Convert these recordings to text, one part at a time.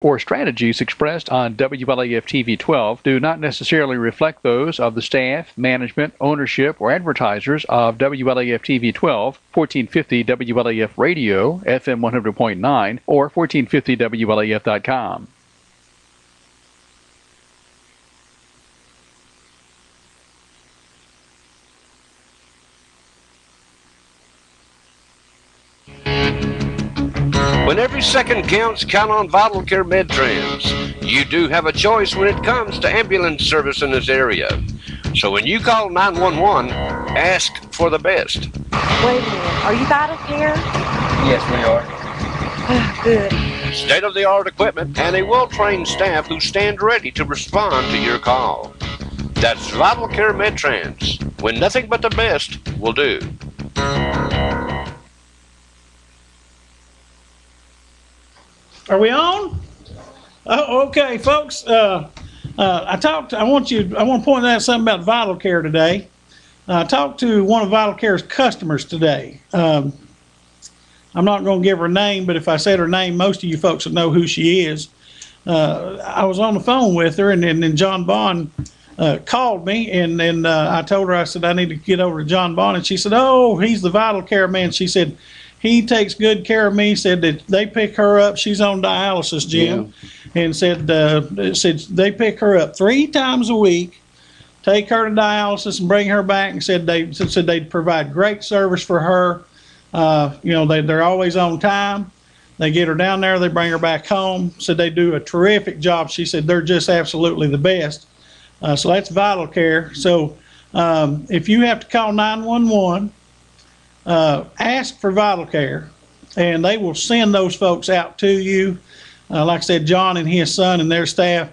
or strategies expressed on WLAF TV 12 do not necessarily reflect those of the staff, management, ownership, or advertisers of WLAF TV 12, 1450 WLAF Radio, FM 100.9, or 1450WLAF.com. When every second counts, count on Vital Care MedTrans. You do have a choice when it comes to ambulance service in this area. So when you call 911, ask for the best. Wait a minute, are you Vital Care? Yes, we are. Good. State-of-the-art equipment and a well-trained staff who stand ready to respond to your call. That's Vital Care MedTrans, when nothing but the best will do. Are we on? Oh, okay, folks. I want to point out something about Vital Care today. I talked to one of Vital Care's customers today. I'm not going to give her name, but if I said her name, most of you folks would know who she is. I was on the phone with her, and then John Bond called me, and I told her, I said, I need to get over to John Bond. And she said, oh, he's the Vital Care man. She said, he takes good care of me. Said that they pick her up. She's on dialysis, Jim, and said they pick her up 3 times a week, take her to dialysis, and bring her back. And said they'd provide great service for her. They're always on time. They get her down there. They bring her back home. Said they do a terrific job. She said they're just absolutely the best. So that's Vital Care. So if you have to call 911. Ask for Vital Care, and they will send those folks out to you. Like I said, John and his son and their staff.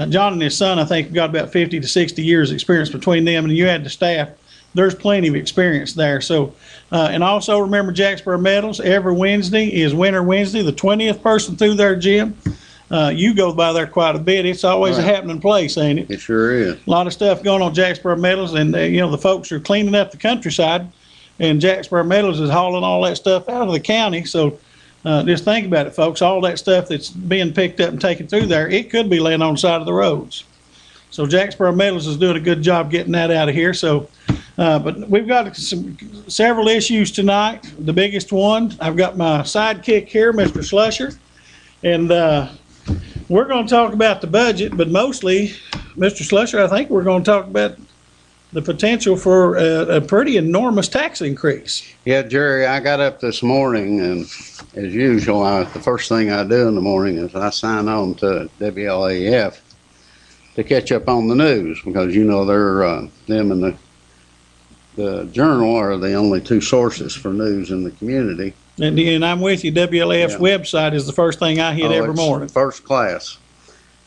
John and his son, I think, have got about 50 to 60 years experience between them, and you add the staff, there's plenty of experience there. So, and also remember Jacksboro Metals, every Wednesday is Winter Wednesday, the 20th person through there, Jim. You go by there quite a bit. It's always a happening place, ain't it? It sure is. A lot of stuff going on Jacksboro Metals, and the folks are cleaning up the countryside. And Jacksboro Metals is hauling all that stuff out of the county. So just think about it, folks. All that stuff that's being picked up and taken through there, it could be laying on the side of the roads. So Jacksboro Metals is doing a good job getting that out of here. So, but we've got several issues tonight. The biggest one, I've got my sidekick here, Mr. Slusher. And we're going to talk about the budget, but mostly, Mr. Slusher, I think we're going to talk about the potential for a pretty enormous tax increase. Yeah, Jerry, I got up this morning, and as usual, the first thing I do in the morning is I sign on to WLAF to catch up on the news, because they're them and the Journal are the only 2 sources for news in the community. And I'm with you. WLAF's website is the first thing I hit every morning. First class.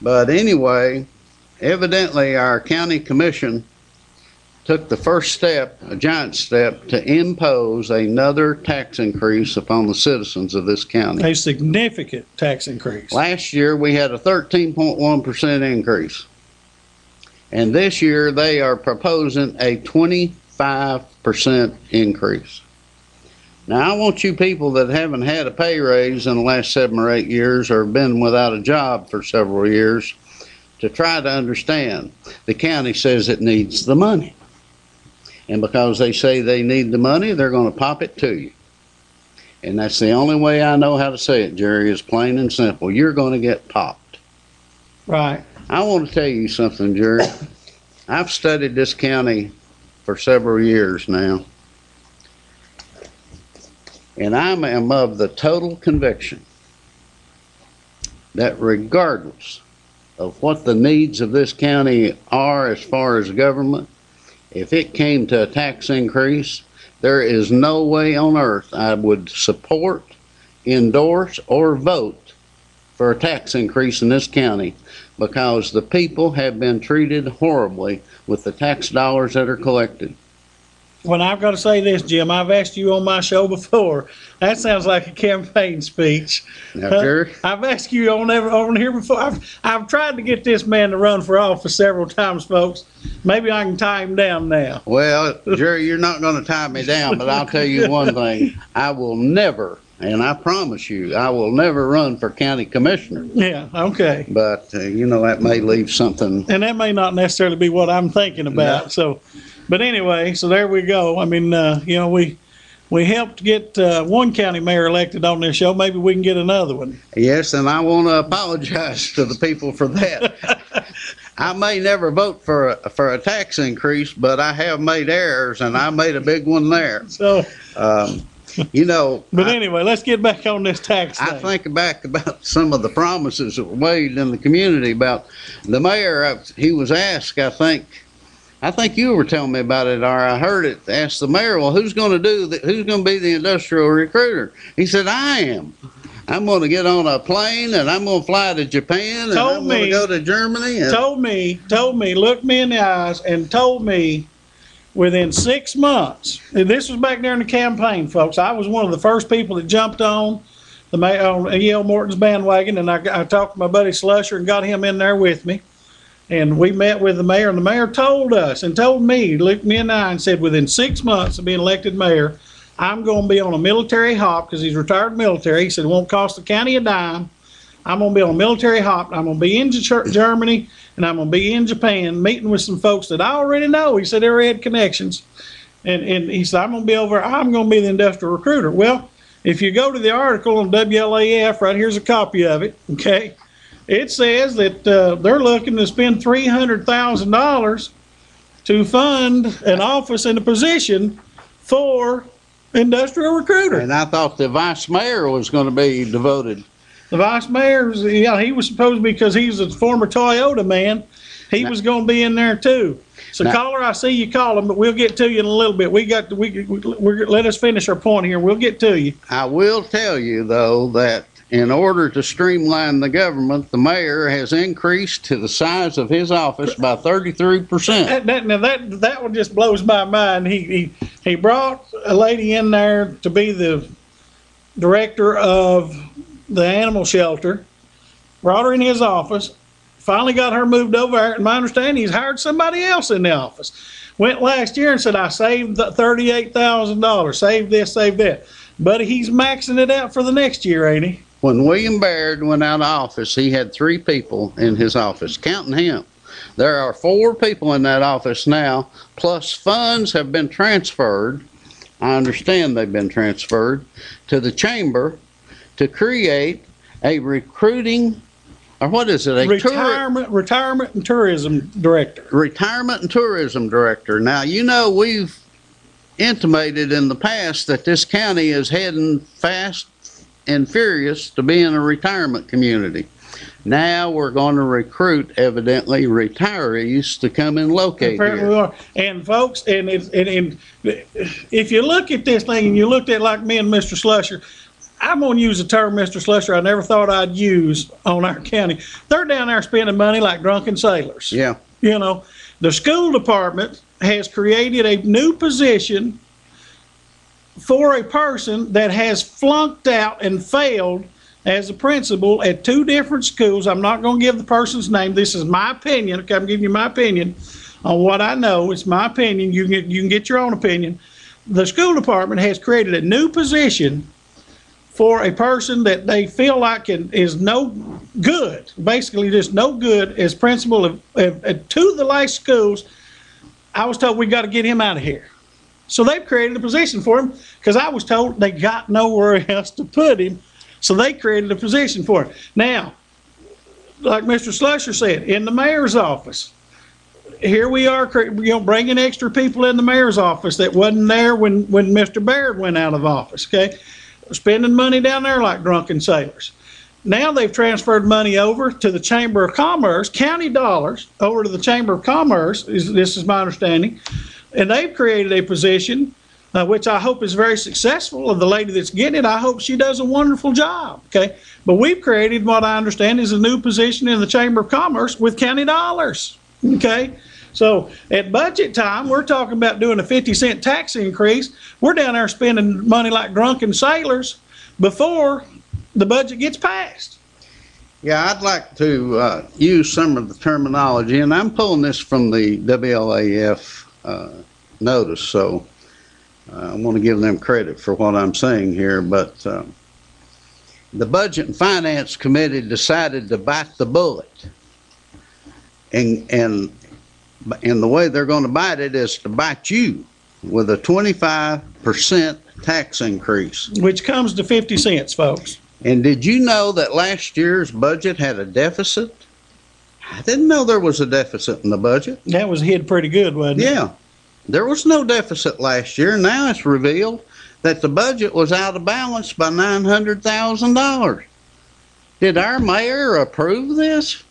But anyway, evidently our county commission took the first step, a giant step, to impose another tax increase upon the citizens of this county. A significant tax increase. Last year we had a 13.1% increase. And this year they are proposing a 25% increase. Now I want you people that haven't had a pay raise in the last 7 or 8 years, or been without a job for several years, to try to understand. The county says it needs the money. And because they say they need the money, they're going to pop it to you. And that's the only way I know how to say it, Jerry, is plain and simple. You're going to get popped. Right. I want to tell you something, Jerry. I've studied this county for several years now. And I am of the total conviction that regardless of what the needs of this county are as far as government, if it came to a tax increase, there is no way on earth I would support, endorse, or vote for a tax increase in this county, because the people have been treated horribly with the tax dollars that are collected. Well, I've got to say this, Jim. I've asked you on my show before. That sounds like a campaign speech. Now, Jerry? I've asked you on here before. I've tried to get this man to run for office several times, folks. Maybe I can tie him down now. Well, Jerry, you're not going to tie me down, but I'll tell you one thing. I will never, and I promise you, I will never run for county commissioner. Yeah, okay. But, that may leave something. And that may not necessarily be what I'm thinking about. No. So, but anyway, so there we go. I mean, we helped get one county mayor elected on this show. Maybe we can get another one. Yes, and I want to apologize to the people for that. I may never vote for a tax increase, but I have made errors, and I made a big one there. So, But anyway, let's get back on this tax thing. I think back about some of the promises that were made in the community about the mayor. He was asked, I think you were telling me about it, or I heard it, asked the mayor, well, who's going to be the industrial recruiter? He said, I am. I'm going to get on a plane and I'm going to fly to Japan and I'm going to go to Germany. Told me, looked me in the eyes and told me within 6 months, and this was back during the campaign, folks. I was one of the first people that jumped on E.L. Morton's bandwagon, and I talked to my buddy Slusher and got him in there with me. And we met with the mayor, and the mayor told us and told me, looked me in the eye and said, within 6 months of being elected mayor, I'm going to be on a military hop, because he's retired military. He said, it won't cost the county a dime. I'm going to be on a military hop. I'm going to be in Germany, and I'm going to be in Japan, meeting with some folks that I already know. He said they already had connections. And he said, I'm going to be the industrial recruiter. Well, if you go to the article on WLAF, right here's a copy of it, okay? It says that they're looking to spend $300,000 to fund an office and a position for industrial recruiter. And I thought the vice mayor was going to be devoted. The vice mayor, he was supposed to be, because he's a former Toyota man. He was going to be in there too. So caller, I see you calling, but we'll get to you in a little bit. Let us finish our point here. We'll get to you. I will tell you though that in order to streamline the government, the mayor has increased to the size of his office by 33%. That one just blows my mind. He brought a lady in there to be the director of the animal shelter, brought her in his office, finally got her moved over there, and my understanding, he's hired somebody else in the office. Went last year and said, I saved $38,000, saved this, saved that. Buddy, he's maxing it out for the next year, ain't he? When William Baird went out of office, he had 3 people in his office, counting him. There are 4 people in that office now, plus funds have been transferred. I understand they've been transferred to the chamber to create a recruiting, or what is it? Retirement and tourism director. Retirement and tourism director. Now, we've intimated in the past that this county is heading fast and furious to being a retirement community. Now we're going to recruit, evidently, retirees to come and locate Apparently here. we are. And folks, and if you look at this thing and you looked at it like me and Mr. Slusher, I'm going to use a term, Mr. Slusher, I never thought I'd use on our county. They're down there spending money like drunken sailors. Yeah. The school department has created a new position for a person that has flunked out and failed as a principal at 2 different schools. I'm not going to give the person's name. This is my opinion. Okay, I'm giving you my opinion on what I know. It's my opinion. You can get your own opinion. The school department has created a new position for a person that they feel like is no good, basically just no good as principal of 2 of the last schools. I was told we got to get him out of here. So they've created a position for him, because I was told they got nowhere else to put him. So they created a position for him. Now, like Mr. Slusher said, in the mayor's office, here we are, bringing extra people in the mayor's office that wasn't there when Mr. Baird went out of office, okay? Spending money down there like drunken sailors. Now they've transferred money over to the Chamber of Commerce, county dollars, over to the Chamber of Commerce, this is my understanding, and they've created a position, which I hope is very successful, of the lady that's getting it. I hope she does a wonderful job, okay? But we've created what I understand is a new position in the Chamber of Commerce with county dollars, okay? So at budget time, we're talking about doing a 50-cent tax increase. We're down there spending money like drunken sailors before the budget gets passed. Yeah, I'd like to use some of the terminology, and I'm pulling this from the WLAF notice, so I want to give them credit for what I'm saying here. But the Budget and Finance Committee decided to bite the bullet. And the way they're going to bite it is to bite you with a 25% tax increase. Which comes to 50 cents, folks. And did you know that last year's budget had a deficit? I didn't know there was a deficit in the budget. That was hid pretty good, wasn't it? Yeah. There was no deficit last year. Now it's revealed that the budget was out of balance by $900,000. Did our mayor approve this?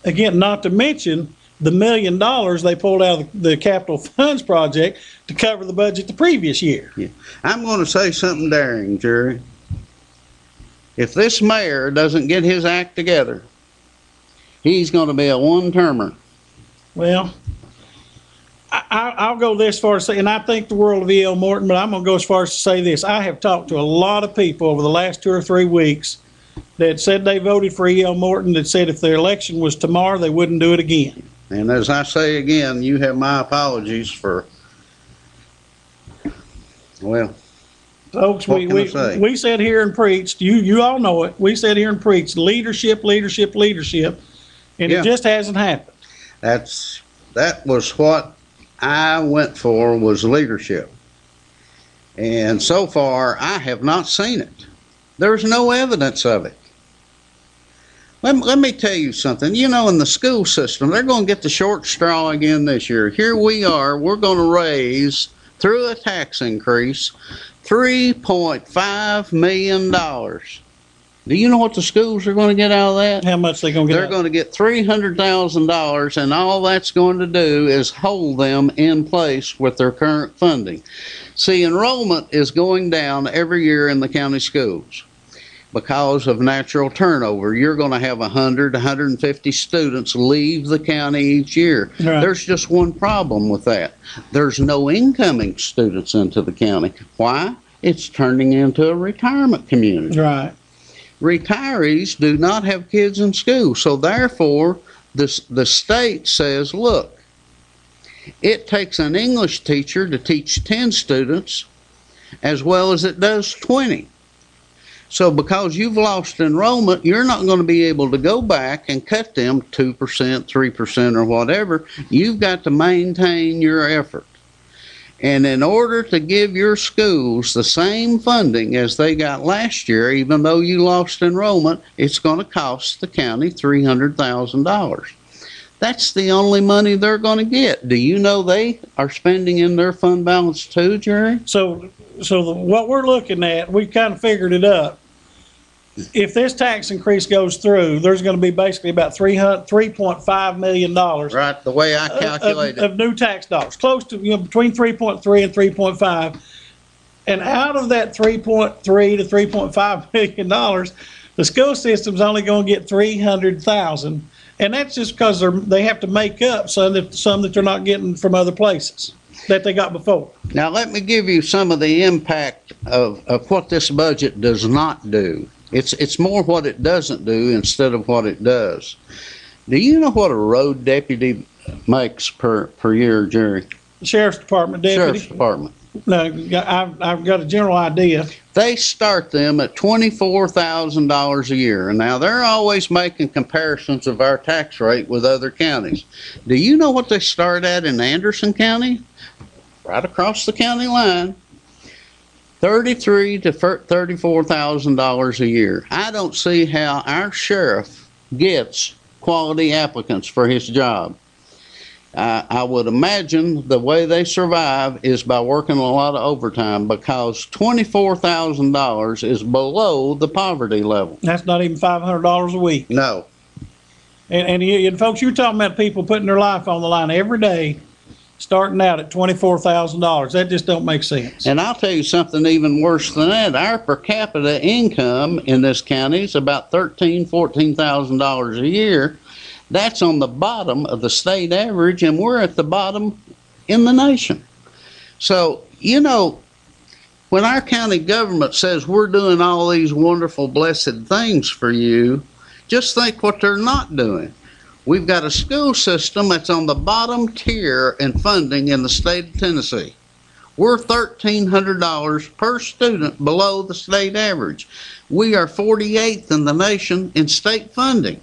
Again, not to mention the $1 million they pulled out of the capital funds project to cover the budget the previous year. Yeah. I'm going to say something daring, Jerry. If this mayor doesn't get his act together, he's going to be a one-termer. Well, I'll go this far as say, and I think the world of E.L. Morton, but I'm going to go as far as to say this. I have talked to a lot of people over the last 2 or 3 weeks that said they voted for E.L. Morton, that said if their election was tomorrow, they wouldn't do it again. And as I say again, you have my apologies for, well, folks, what can I say? we sat here and preached. You all know it. We sat here and preached leadership, leadership, leadership, and Yeah. it just hasn't happened. that was what I went for, was leadership. And so far, I have not seen it. There's no evidence of it. Let me tell you something. You know, in the school system, they're going to get the short straw again this year. Here we are. We're going to raise, through a tax increase, $3.5 million. Do you know what the schools are going to get out of that? How much they going to get? They're going to get $300,000, and all that's going to do is hold them in place with their current funding. See, enrollment is going down every year in the county schools because of natural turnover. You're going to have 100, 150 students leave the county each year. Right. There's just one problem with that. There's no incoming students into the county. Why? It's turning into a retirement community. Right. Retirees do not have kids in school, so therefore the state says, look, it takes an English teacher to teach 10 students as well as it does 20. So because you've lost enrollment, you're not going to be able to go back and cut them 2%, 3%, or whatever. You've got to maintain your effort. And in order to give your schools the same funding as they got last year, even though you lost enrollment, it's going to cost the county $300,000. That's the only money they're going to get. Do you know they are spending in their fund balance too, Jerry? So what we're looking at, we kind of figured it up. If this tax increase goes through, there's going to be basically about $3.5 million. Right, the way I calculate it. Of new tax dollars, close to, between 3.3 and 3.5. And out of that 3.3 to 3.5 million dollars, the school system's only going to get 300,000. And that's just because they have to make up some that they're not getting from other places that they got before. Now, let me give you some of the impact of what this budget does not do. It's more what it doesn't do instead of what it does. Do you know what a road deputy makes per year, Jerry? Sheriff's Department deputy. Sheriff's Department. No, I've got a general idea. They start them at $24,000 a year. And now they're always making comparisons of our tax rate with other counties. Do you know what they start at in Anderson County? Right across the county line. $33,000 to $34,000 a year. I don't see how our sheriff gets quality applicants for his job. I would imagine the way they survive is by working a lot of overtime, because $24,000 is below the poverty level. That's not even $500 a week. No. And folks, you're talking about people putting their life on the line every day, starting out at $24,000. That just don't make sense. And I'll tell you something even worse than that. Our per capita income in this county is about $13,000, $14,000 a year. That's on the bottom of the state average, and we're at the bottom in the nation. So, when our county government says we're doing all these wonderful, blessed things for you, just think what they're not doing. We've got a school system that's on the bottom tier in funding in the state of Tennessee. We're $1,300 per student below the state average. We are 48th in the nation in state funding.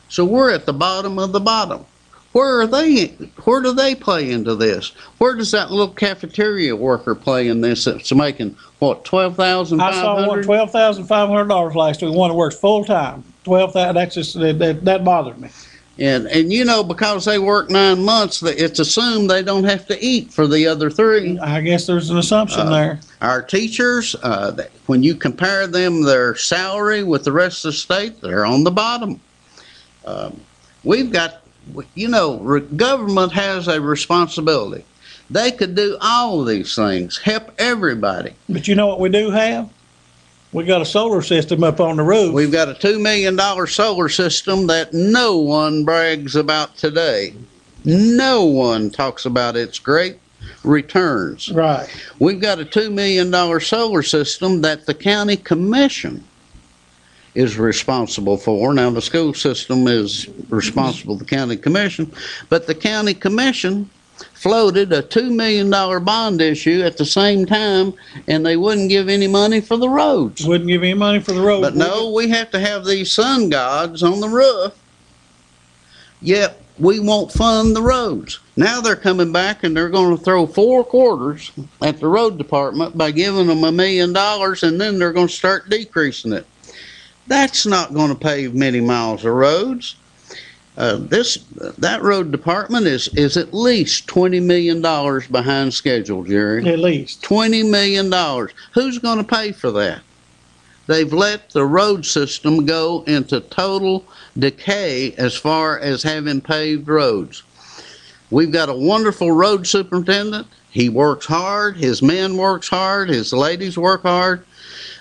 So we're at the bottom of the bottom. Where do they play into this? Where does that little cafeteria worker play in this that's making, what, $12,500? I saw one $12,500 last week, one that works full-time. 12,000, that's just, that bothered me. And you know, because they work 9 months, it's assumed they don't have to eat for the other 3. I guess there's an assumption there. Our teachers, when you compare them, their salary with the rest of the state, they're on the bottom. We've got, you know, government has a responsibility. They could do all of these things, help everybody. But you know what we do have? We got a solar system up on the roof. We've got a $2 million solar system that no one brags about today. No one talks about its great returns. Right. We've got a $2 million solar system that the county commission is responsible for. Now, the school system is responsible for the county commission, but the county commission floated a $2 million bond issue at the same time, and they wouldn't give any money for the roads. Wouldn't give any money for the road. But no, we have to have these sun gods on the roof, yet we won't fund the roads. Now they're coming back and they're going to throw 4 quarters at the road department by giving them $1 million, and then they're going to start decreasing it. That's not going to pave many miles of roads. That road department is at least $20 million behind schedule, Jerry. At least. $20 million. Who's going to pay for that? They've let the road system go into total decay as far as having paved roads. We've got a wonderful road superintendent. He works hard. His men works hard. His ladies work hard.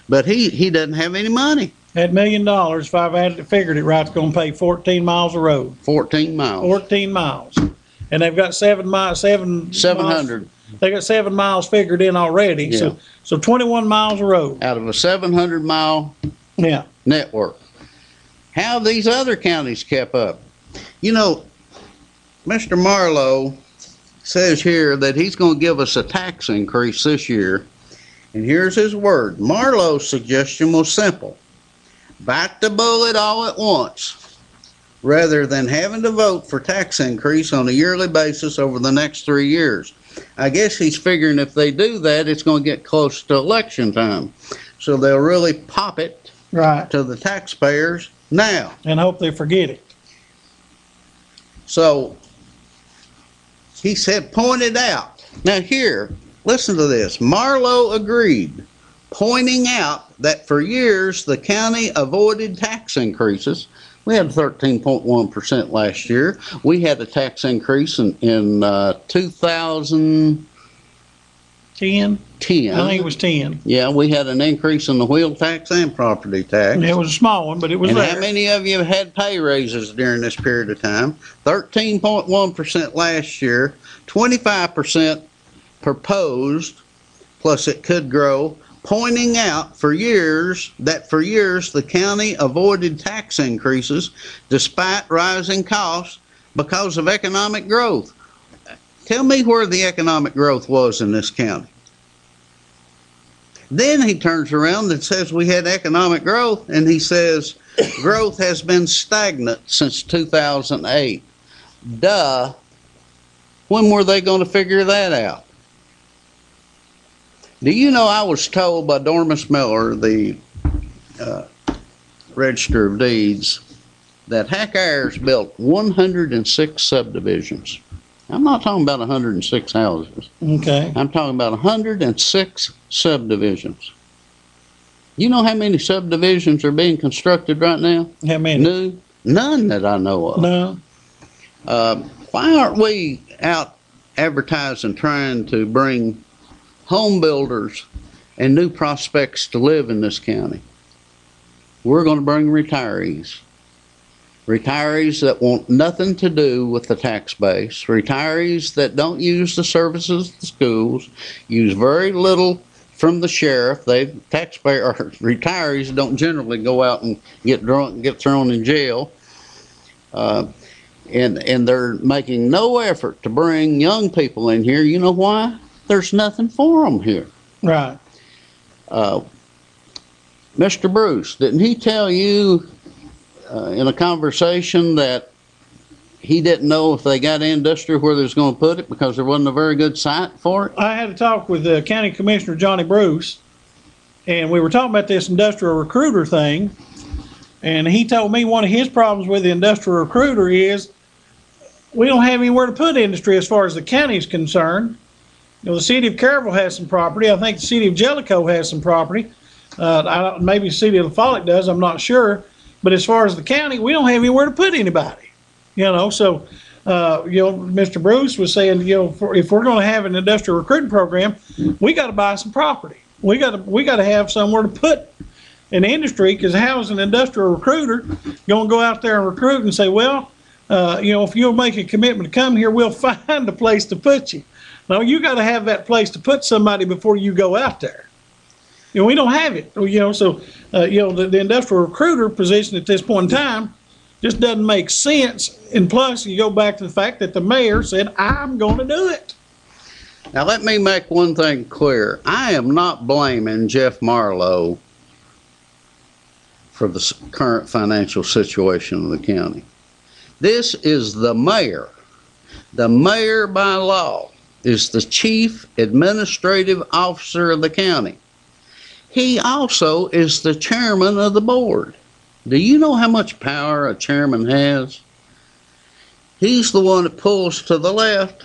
But he doesn't have any money. That $1 million, if I've figured it right, it's going to pay 14 miles of road. 14 miles. 14 miles. And they've got 700. Miles, they got 7 miles figured in already. Yeah. So 21 miles of road. Out of a 700-mile network. How have these other counties kept up? You know, Mr. Marlowe says here that he's going to give us a tax increase this year. And here's his word. Marlowe's suggestion was simple. Bite the bullet all at once, rather than having to vote for tax increase on a yearly basis over the next 3 years. I guess he's figuring if they do that, it's going to get close to election time. So they'll really pop it to the taxpayers now. And hope they forget it. So he said, point it out. Now here, listen to this. Marlowe agreed, pointing out that for years the county avoided tax increases. We had 13.1% last year. We had a tax increase in 2010. 10? I think it was 10. Yeah, we had an increase in the wheel tax and property tax. It was a small one, but it was and there. How many of you have had pay raises during this period of time? 13.1% last year, 25% proposed, plus it could grow, pointing out that for years the county avoided tax increases despite rising costs because of economic growth. Tell me where the economic growth was in this county. Then he turns around and says we had economic growth, and he says growth has been stagnant since 2008. Duh. When were they going to figure that out? Do you know I was told by Dormus Miller, the Register of Deeds, that Hack Ayers built 106 subdivisions. I'm not talking about 106 houses. Okay. I'm talking about 106 subdivisions. You know how many subdivisions are being constructed right now? How many? None that I know of. No. Why aren't we out advertising, trying to bring home builders and new prospects to live in this county? We're going to bring retirees. Retirees that want nothing to do with the tax base. Retirees that don't use the services of the schools, use very little from the sheriff. Retirees don't generally go out and get drunk and get thrown in jail. And they're making no effort to bring young people in here. You know why? there's nothing for them here. Right. Mr. Bruce, didn't he tell you in a conversation that he didn't know if they got industry where they was going to put it because there wasn't a very good site for it? I had a talk with County Commissioner Johnny Bruce, and we were talking about this industrial recruiter thing, and he told me one of his problems with the industrial recruiter is we don't have anywhere to put industry as far as the county is concerned. You know, the city of Caryville has some property. I think the city of Jellicoe has some property. Maybe the city of Lafayette does, I'm not sure. But as far as the county, we don't have anywhere to put anybody. You know, so, Mr. Bruce was saying, if we're going to have an industrial recruiting program, we got to buy some property. We got to have somewhere to put an industry, because how is an industrial recruiter going to go out there and recruit and say, well, if you'll make a commitment to come here, we'll find a place to put you. No, you got to have that place to put somebody before you go out there. We don't have it. The industrial recruiter position at this point in time just doesn't make sense. And plus, you go back to the fact that the mayor said, I'm going to do it. Now, let me make one thing clear. I am not blaming Jeff Marlowe for the current financial situation of the county. This is the mayor. The mayor, by law, is the chief administrative officer of the county. He also is the chairman of the board. Do you know how much power a chairman has? He's the one that pulls to the left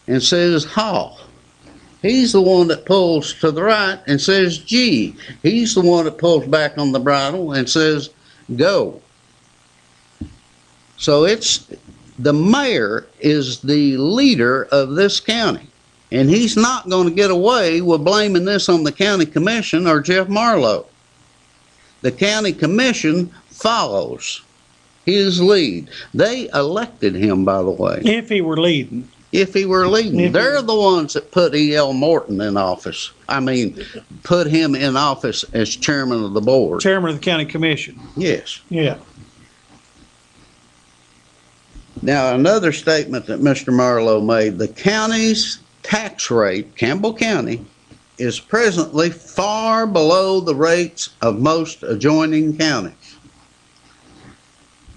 and says, "Ha." He's the one that pulls to the right and says, "Gee." He's the one that pulls back on the bridle and says, "Go." So the mayor is the leader of this county. And he's not going to get away with blaming this on the county commission or Jeff Marlowe. The county commission follows his lead. They elected him, by the way. If he were leading. If he were leading. They're the ones that put E.L. Morton in office. Put him in office as chairman of the board. Chairman of the county commission. Yes. Yeah. Now, another statement that Mr. Marlowe made, the county's tax rate, Campbell County, is presently far below the rates of most adjoining counties.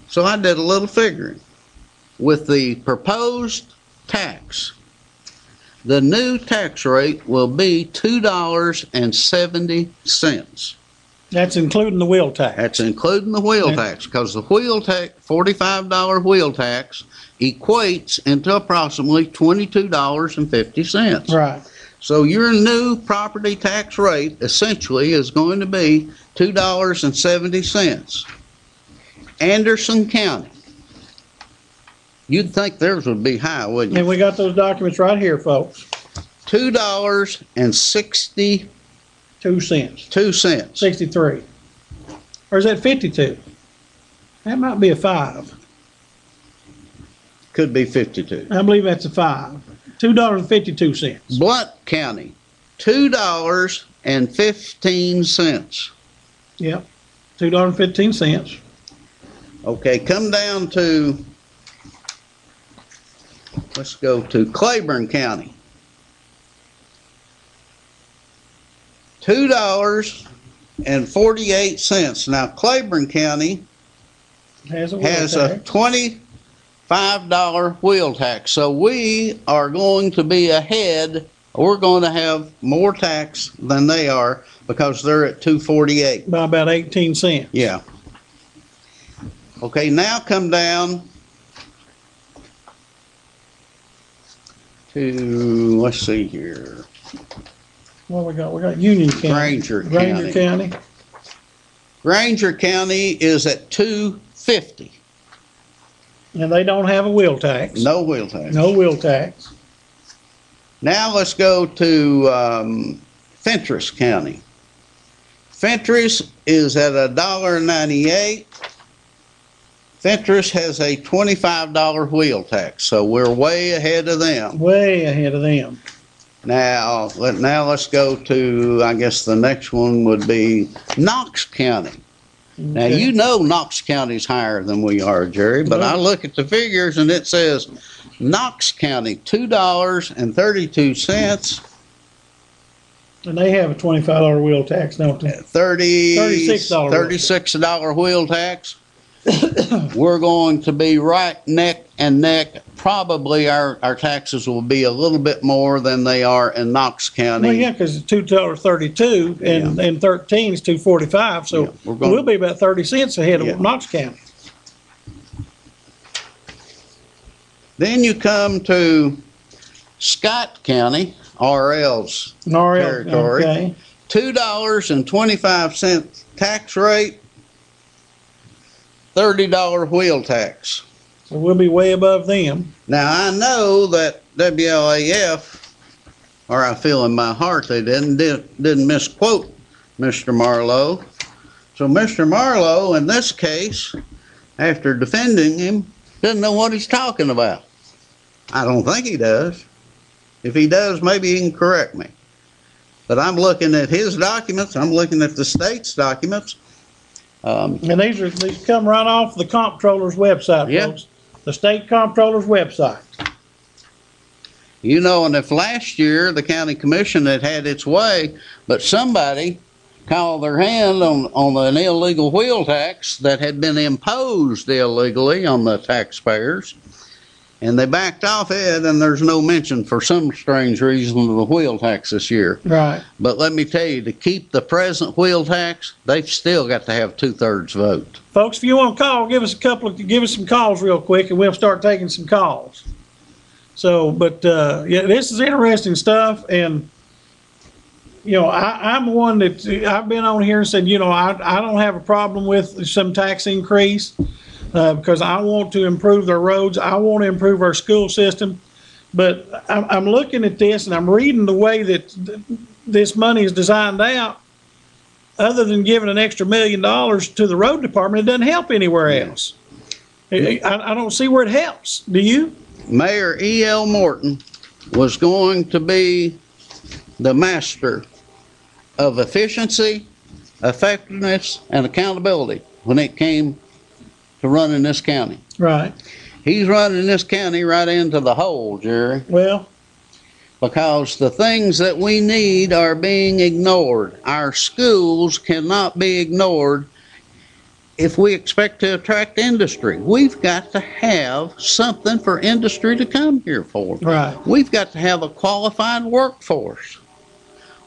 So I did a little figuring. With the proposed tax, the new tax rate will be $2.70. That's including the wheel tax. That's including the wheel tax, because the wheel tax, $45 wheel tax, equates into approximately $22.50. Right. So your new property tax rate essentially is going to be $2.70. Anderson County. You'd think theirs would be high, wouldn't you? And we got those documents right here, folks. $2.62. 63. Or is that 52? That might be a 5. Could be 52. I believe that's a 5. $2.52. Blount County, $2.15. Yep. $2.15. Okay, come down to, let's go to Claiborne County. $2.48. Now, Claiborne County has a $25 wheel tax. So we are going to be ahead. We're going to have more tax than they are because they're at $2.48. By about 18 cents. Yeah. Okay, now come down to, let's see here. What we got? We got Union County. Granger County. Granger County is at $2.50. And they don't have a wheel tax. No wheel tax. No wheel tax. Now let's go to Fentress County. Fentress is at $1.98. Fentress has a $25 wheel tax, so we're way ahead of them. Way ahead of them. Now let's go to, I guess the next one would be Knox County. Okay. Now, you know Knox County's higher than we are, Jerry, but I look at the figures and it says Knox County, $2.32. And they have a $25 wheel tax, don't they? $36 wheel tax. We're going to be right neck and neck. Probably our taxes will be a little bit more than they are in Knox County. Well, yeah, because it's $2.32 and 13 is $2.45, so Yeah, we're gonna- we'll be about 30 cents ahead Yeah. of Knox County. Then you come to Scott County, RL's RL, territory. okay. $2.25 tax rate, $30 wheel tax. So we'll be way above them. Now, I know that WLAF, or I feel in my heart they didn't misquote Mr. Marlowe. So Mr. Marlowe, in this case, after defending him, doesn't know what he's talking about. I don't think he does. If he does, maybe he can correct me. But I'm looking at his documents, I'm looking at the state's documents. And these come right off the comptroller's website, Yeah. folks. The state comptroller's website. You know, and if last year the county commission had its way, but somebody called their hand on an illegal wheel tax that had been imposed illegally on the taxpayers, and they backed off it, and there's no mention for some strange reason of the wheel tax this year. Right. But let me tell you, to keep the present wheel tax, they've still got to have 2/3 vote. Folks, if you want to call, give us some calls real quick, and we'll start taking some calls. So, but yeah, this is interesting stuff, and you know, I'm one that I've been on here and said, you know, I don't have a problem with some tax increase because I want to improve their roads, I want to improve our school system, but I'm looking at this and I'm reading the way that this money is designed out. Other than giving an extra $1 million to the road department, it doesn't help anywhere else. I don't see where it helps. Do you? Mayor E.L. Morton was going to be the master of efficiency, effectiveness, and accountability when it came to running this county. Right. He's running this county right into the hole, Jerry, Well, because the things that we need are being ignored. Our schools cannot be ignored if we expect to attract industry. We've got to have something for industry to come here for. right. We've got to have a qualified workforce.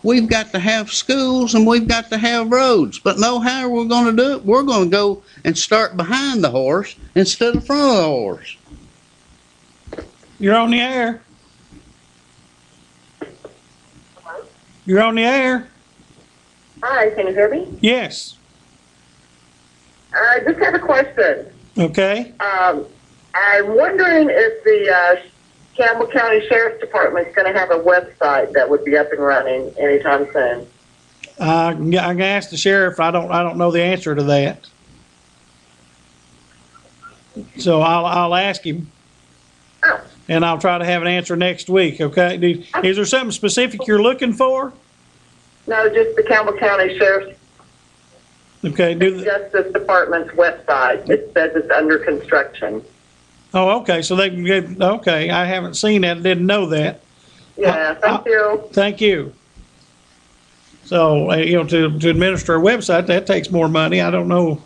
We've got to have schools and we've got to have roads. But know how we're going to do it? We're going to go and start behind the horse instead of front of the horse. You're on the air. You're on the air. Hi, can you hear me? Yes. I just have a question. Okay. I'm wondering if the Campbell County Sheriff's Department is going to have a website that would be up and running anytime soon. I can ask the sheriff. I don't know the answer to that. So I'll ask him. Oh. And I'll try to have an answer next week, okay? Is there something specific you're looking for? No, just the Campbell County Sheriff's Okay, Justice Department's website. It says it's under construction. oh, okay, so they can get, okay, I haven't seen that, didn't know that. Yeah, thank you. Thank you. So, you know, to administer a website, that takes more money, I don't know.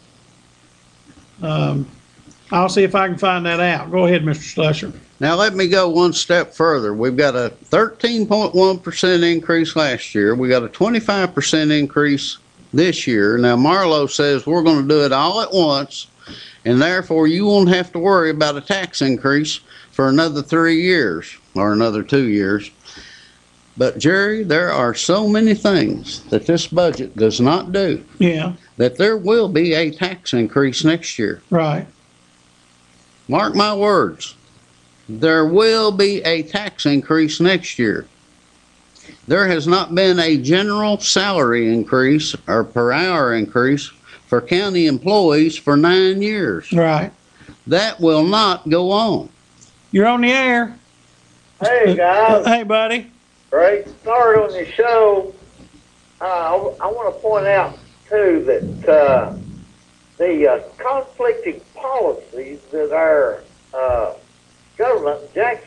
I'll see if I can find that out. Go ahead, Mr. Slusher. Now let me go one step further. We've got a 13.1% increase last year. We got a 25% increase this year. Now Marlowe says we're going to do it all at once, and therefore you won't have to worry about a tax increase for another 3 years or another 2 years. But Jerry, there are so many things that this budget does not do Yeah, that there will be a tax increase next year. right. Mark my words. There will be a tax increase next year. There has not been a general salary increase or per hour increase for county employees for 9 years. Right. That will not go on. You're on the air. Hey guys, Hey, buddy. great start on the show. I want to point out too that the conflicting policies that our government in Jackson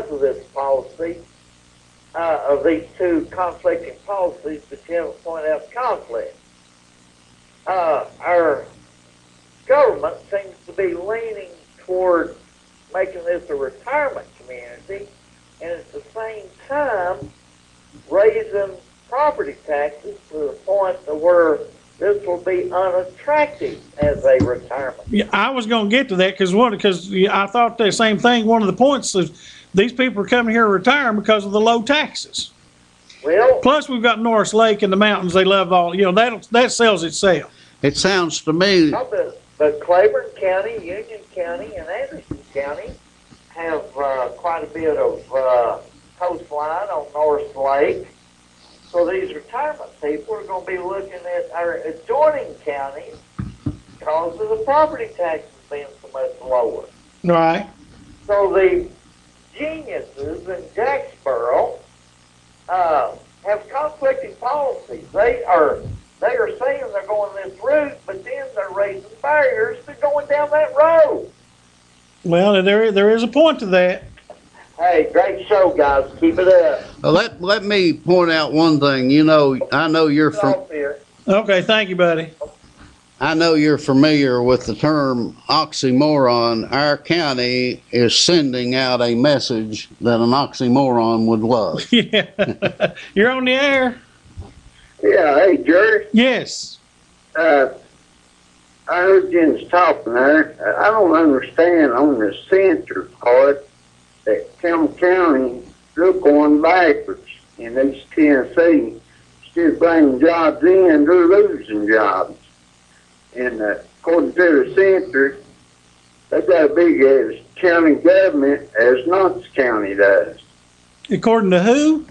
because of this policy, of these two conflicting policies that you haven't pointed out conflict. Our government seems to be leaning toward making this a retirement community, and at the same time raising property taxes to the point to where this will be unattractive as a retirement. Yeah, I was going to get to that because I thought the same thing. One of the points is these people are coming here to retire because of the low taxes. Well, Plus, we've got Norris Lake in the mountains. They love all, that sells itself. It sounds to me, but Claiborne County, Union County, and Anderson County have quite a bit of coastline on Norris Lake. So these retirement people are going to be looking at our adjoining counties because of the property taxes being so much lower. Right. So the geniuses in Jacksboro have conflicting policies. They are saying they're going this route, but then they're raising barriers to going down that road. Well, there is a point to that. Hey, great show, guys. Keep it up. let me point out one thing. I know you're Okay, thank you, buddy. I know you're familiar with the term oxymoron. Our county is sending out a message that an oxymoron would love. Yeah. You're on the air. Yeah, hey, Jerry. Yes. I heard Jen's talking there. I don't understand on the center part that Campbell County, they're going backwards in East Tennessee. Instead of bringing jobs in, they're losing jobs. And according to the center, they got a big as county government as Knox County does. According to who?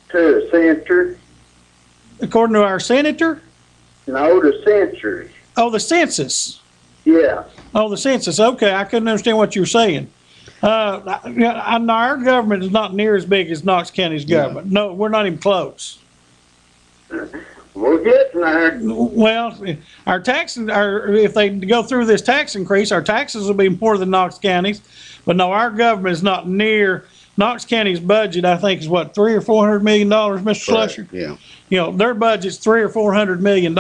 To the center. According to our senator? No, the censors. Oh, the census. Yeah. Oh, the census. Okay, I couldn't understand what you were saying. Our government is not near as big as Knox County's government. No, we're not even close. We're getting there. Well, our taxes are, if they go through this tax increase, our taxes will be more than Knox County's. But no, our government is not near. Knox County's budget, I think, is what, $300 or $400 million, Mr. Slusher? Yeah. Their budget's $300 or $400 million.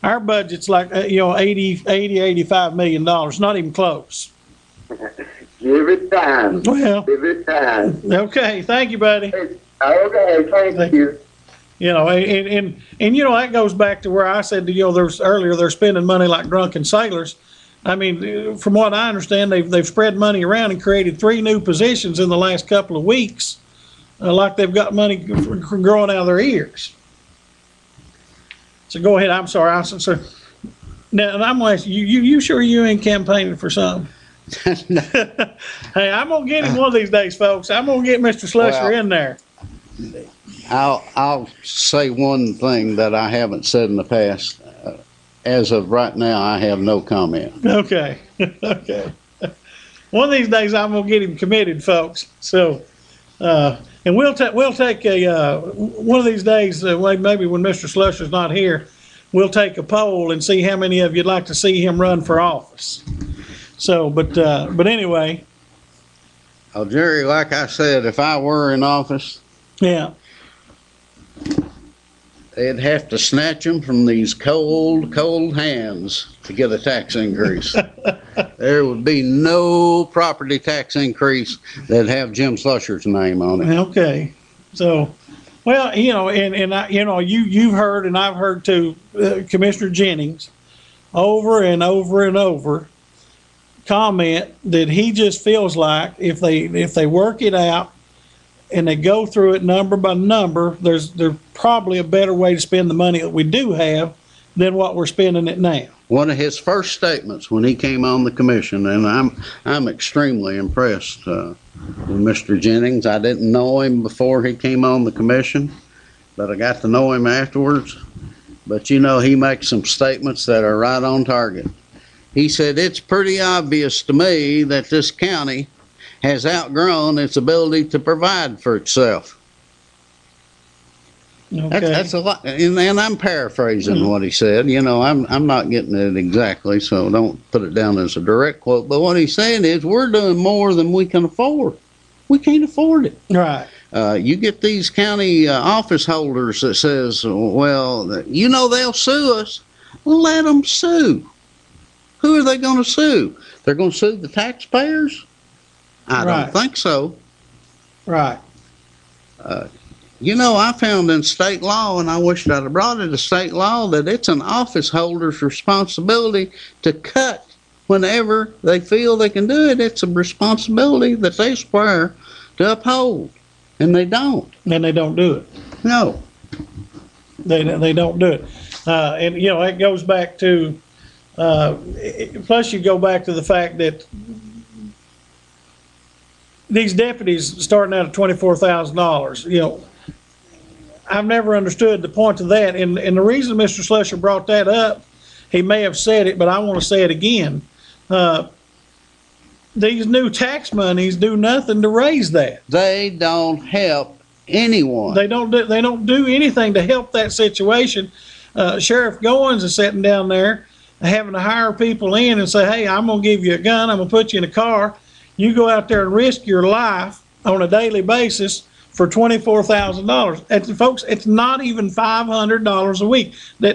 Our budget's like, 85 million dollars, not even close. Give it time. Well, Give it time. okay. Thank you, buddy. Okay, thank you. And that goes back to where I said, there's earlier, they're spending money like drunken sailors. I mean, from what I understand, they've spread money around and created 3 new positions in the last couple of weeks, like they've got money growing out of their ears. So go ahead. I'm sorry. Now, and I'm going to ask you sure you ain't campaigning for something? Hey, I'm going to get him one of these days, folks. I'm going to get Mr. Slusher in there. I'll say one thing that I haven't said in the past. As of right now, I have no comment. Okay. Okay. One of these days, I'm going to get him committed, folks. So, and we'll take one of these days, maybe when Mr. Slusher's not here, we'll take a poll and see how many of you'd like to see him run for office. So, but anyway. Oh, Jerry, like I said, if I were in office, yeah, they'd have to snatch them from these cold hands to get a tax increase. There would be no property tax increase that'd have Jim Slusher's name on it. Okay. So, well, you've heard and I've heard too, Commissioner Jennings over and over and over comment that he just feels like if they work it out and they go through it number by number, there's probably a better way to spend the money that we do have than what we're spending it now. One of his first statements when he came on the commission, and I'm extremely impressed with Mr. Jennings. I didn't know him before he came on the commission, but I got to know him afterwards. But he makes some statements that are right on target. He said, "It's pretty obvious to me that this county has outgrown its ability to provide for itself." Okay. That's a lot, and I'm paraphrasing what he said. I'm not getting it exactly, so don't put it down as a direct quote. But what he's saying is, we're doing more than we can afford. We can't afford it. Right. You get these county office holders that says, well, they'll sue us. Let them sue. Who are they going to sue? They're going to sue the taxpayers? I don't think so. Right. I found in state law, and I wish I'd have brought it to state law, that it's an office holder's responsibility to cut whenever they feel they can do it. It's a responsibility that they swear to uphold, and they don't. And they don't do it. No. They don't do it. And, it goes back to, plus you go back to the fact that these deputies starting out at $24,000, I've never understood the point of that. And the reason Mr. Slusher brought that up, he may have said it, but I want to say it again. These new tax monies do nothing to raise that. They don't help anyone. They don't do anything to help that situation. Sheriff Goins is sitting down there having to hire people in and say, hey, I'm going to give you a gun. I'm going to put you in a car. You go out there and risk your life on a daily basis for $24,000. And folks, it's not even $500 a week.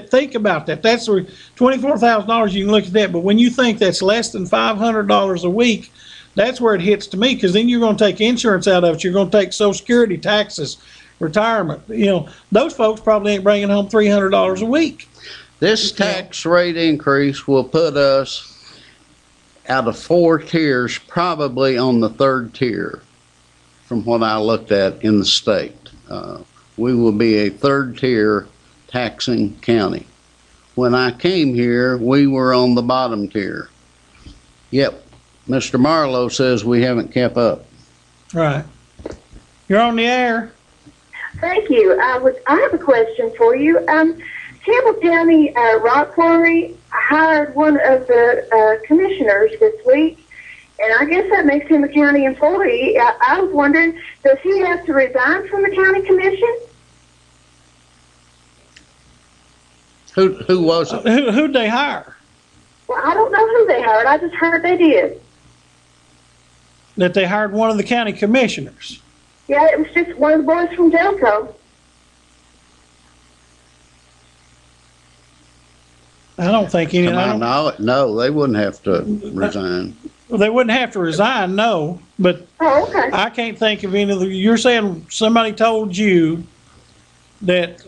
Think about that. That's $24,000. You can look at that. But when you think that's less than $500 a week, that's where it hits to me, because then you're going to take insurance out of it. You're going to take Social Security, taxes, retirement. Those folks probably ain't bringing home $300 a week. This tax rate increase will put us out of 4 tiers, probably on the 3rd tier, from what I looked at in the state. We will be a 3rd tier taxing county. When I came here, we were on the bottom tier. Yep, Mr. Marlowe says we haven't kept up. Right. You're on the air. Thank you. I have a question for you. Campbell County Rock Quarry hired one of the commissioners this week, and I guess that makes him a county employee. I was wondering, does he have to resign from the county commission? Who was it? Who'd they hire? Well, I don't know who they hired. I just heard they did. That they hired one of the county commissioners. Yeah, it was just one of the boys from Delco. I don't think any. No, they wouldn't have to resign. Well, they wouldn't have to resign, no. But okay. I can't think of any of the. You're saying somebody told you that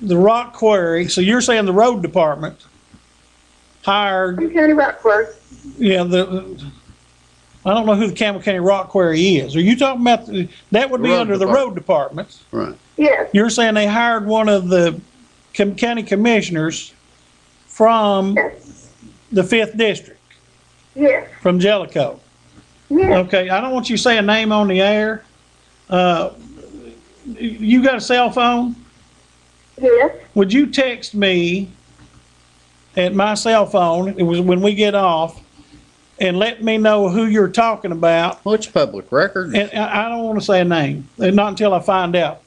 the rock quarry. So you're saying the road department hired. County Rock Quarry. Yeah, I don't know who the Campbell County Rock Quarry is. Are you talking about that? Would be under the road department. Right. Yes. You're saying they hired one of the county commissioners from the 5th District. Yes. From Jellicoe. Yes. Okay, I don't want you to say a name on the air. You got a cell phone? Yes. Would you text me at my cell phone, it was when we get off, and let me know who you're talking about? Well, it's public record. And I don't want to say a name, not until I find out.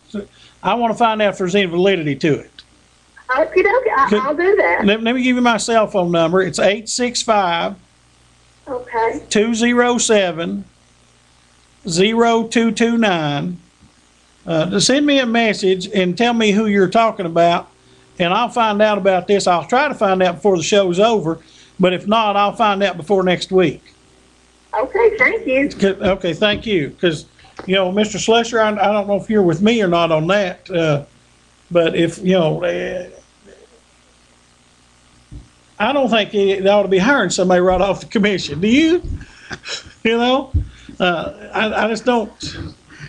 I want to find out if there's any validity to it. Okay, I'll do that. Let me give you my cell phone number. It's 865 Okay. 207 0229. Send me a message and tell me who you're talking about, and I'll find out about this. I'll try to find out before the show's over, but if not, I'll find out before next week. Okay, thank you. Okay, thank you. Because, Mr. Slusher, I don't know if you're with me or not on that, but if, I don't think they ought to be hiring somebody right off the commission. Do you? I just don't.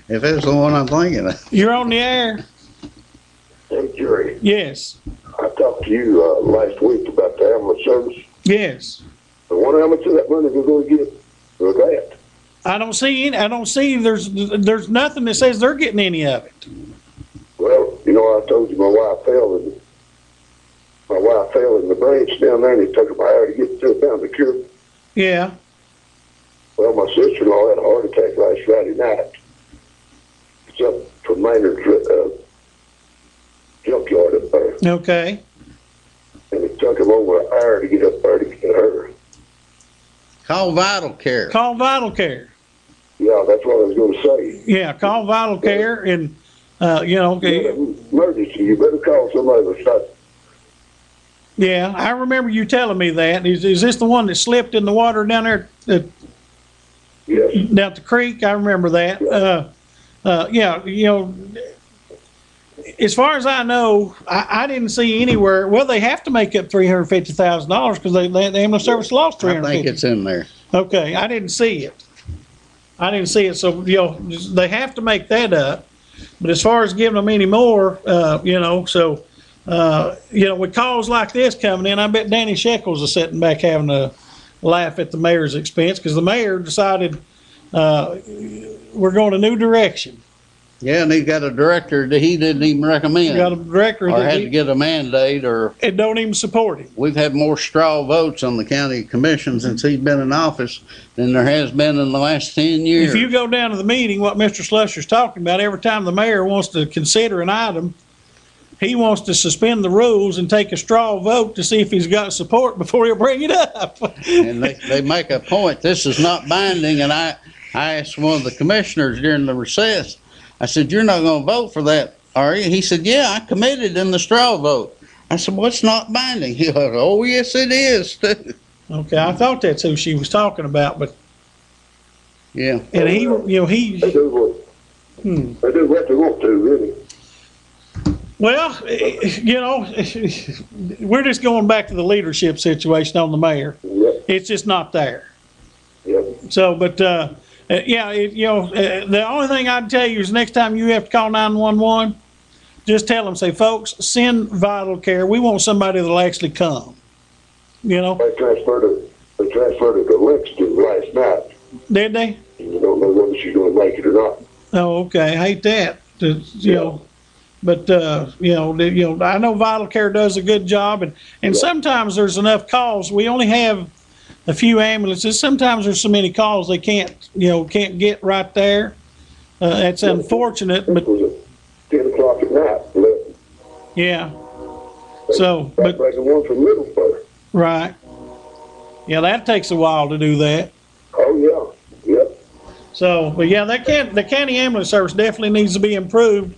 If it's the one I'm thinking of. You're on the air. Hey, Jerry. Yes. I talked to you last week about the ambulance service. Yes. I wonder how much of that money we're going to get for that. I don't see there's nothing that says they're getting any of it. Well, I told you my wife fell in the branch down there, and it took about an hour to get to down the cure. Yeah. Well, my sister-in-law had a heart attack last Friday night. It's up from Maynard's junkyard up there. Okay. And it took him over an hour to get up there to get her. Call Vital Care. Call Vital Care. Yeah, that's what I was going to say. Yeah, call Vital Care and, you know, Emergency, you better call somebody to start. yeah, I remember you telling me that. Is this the one that slipped in the water down there Yes. down at the creek? I remember that. Yeah, you know, as far as I know, I didn't see anywhere. Well, they have to make up $350,000 because the ambulance service lost I $350,000. think it's in there. Okay, I didn't see it. So, you know, they have to make that up. But as far as giving them any more, you know, so, you know, with calls like this coming in, I bet Danny Shekels is sitting back having a laugh at the mayor's expense because the mayor decided we're going a new direction. Yeah, and he's got a director that he didn't even recommend. Got a director or that had to get a mandate, or it don't even support him. we've had more straw votes on the county commission since he's been in office than there has been in the last 10 years. If you go down to the meeting, what Mr. Slusher's talking about, every time the mayor wants to consider an item, he wants to suspend the rules and take a straw vote to see if he's got support before he'll bring it up. And they make a point, this is not binding, and I asked one of the commissioners during the recess, I said, you're not gonna vote for that, are you? He said, yeah, I committed in the straw vote. I said, well, it's not binding. He goes, oh, yes, it is, too. Okay, I thought that's who she was talking about, but, Yeah, and he, you know, They do what they want to, really. well, you know, we're just going back to the leadership situation on the mayor. Yep, It's just not there. yep. So, but, yeah, you know, the only thing I'd tell you is next time you have to call 911, just tell them, say, folks, send Vital Care. We want somebody that'll actually come. You know, They transferred it to Lexington last night. did they? You don't know whether she's going to make it or not. Oh, okay. I hate that. You know, but you know, I know Vital Care does a good job, and sometimes there's enough calls. We only have a few ambulances. Sometimes there's so many calls they can't get right there. That's unfortunate, This but was at 10 o'clock at night. yeah. So, but Like the one from Middlesboro. right. Yeah, that takes a while to do that. Oh, yeah, yep. So, but yeah, the county ambulance service definitely needs to be improved.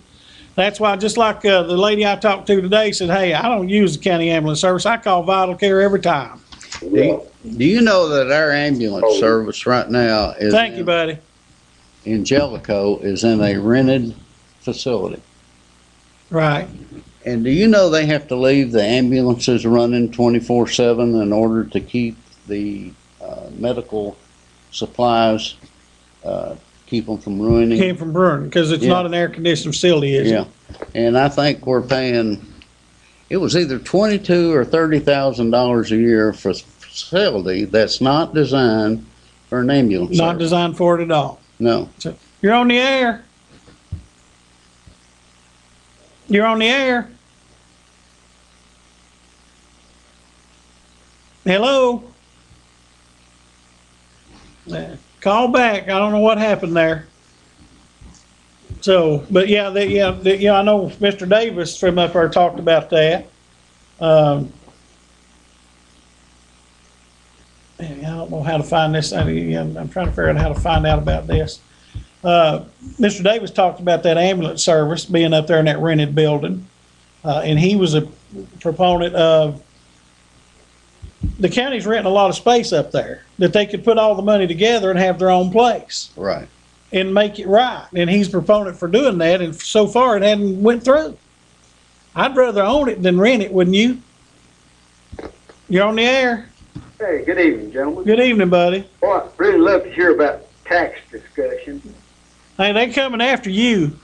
That's why, just like the lady I talked to today said, hey, I don't use the county ambulance service. I call Vital Care every time. Yeah. do you know that our ambulance service right now is Thank you, buddy. in Jellicoe is in a rented facility? Right. And do you know they have to leave the ambulances running 24/7 in order to keep the medical supplies, keep them from ruining? Came from Bruin because it's Yeah. not an air conditioned facility, is Yeah, it? and I think we're paying, it was either $22,000 or $30,000 a year for a facility that's not designed for an ambulance Not service. designed for it at all. No. You're on the air. You're on the air. Hello. Call back. I don't know what happened there. So, but yeah, I know Mr. Davis from up there talked about that. I don't know how to find this. I'm trying to figure out how to find out about this. Mr. Davis talked about that ambulance service being up there in that rented building. And he was a proponent of the county's renting a lot of space up there that they could put all the money together and have their own place Right. and make it right. And he's a proponent for doing that. And so far it hadn't went through. I'd rather own it than rent it, wouldn't you? You're on the air. Hey, good evening, gentlemen. Good evening, buddy. Boy, I'd really love to hear about tax discussion. Hey, they coming after you.